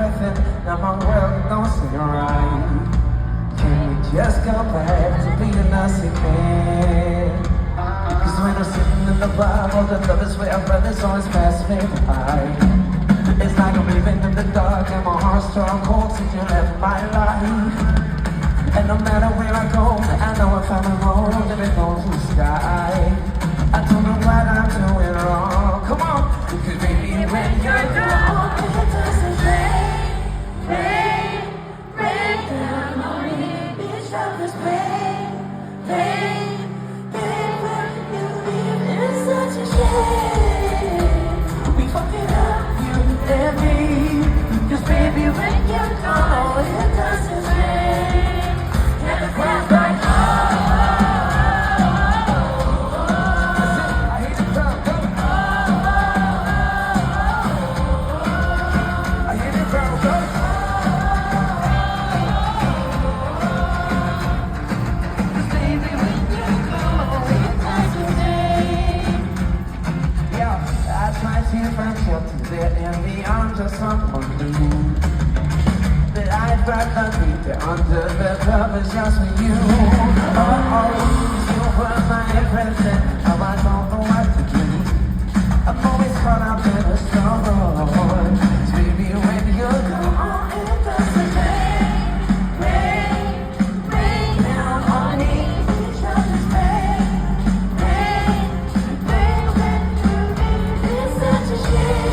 breath in, now my world don't seem right. Can we just go back to being us again? Cause when I'm sitting in the Bible, the love is where our brothers always pass me by. It's like I'm living in the dark and my heart's strong cold since you left my life. And no matter where I go, I know if I'm alone, living on the sky. I don't know what I'm doing wrong. Come on, because baby, when you're gone, it doesn't rain down on me. Bitch, I was rain. When you leave, it's such a shame. We fucked it up, you and me. Cause baby, when you're gone, it doesn't rain. And the crowd's like, just someone new that I'd rather be there under the covers just for you. Oh, you were my everything. Now I don't know what to do. I'm always caught up in a struggle. Baby, when you're gone, it doesn't rain down on me. Each other's rain when you leave. It's such a shame.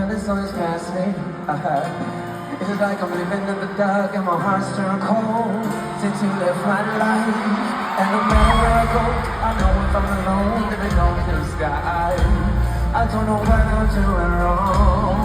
It's always past me. It's like I'm living in the dark and my heart's turned cold since you left my life. And no matter where I go, I know if I'm alone, living on the sky. I don't know what I'm doing wrong.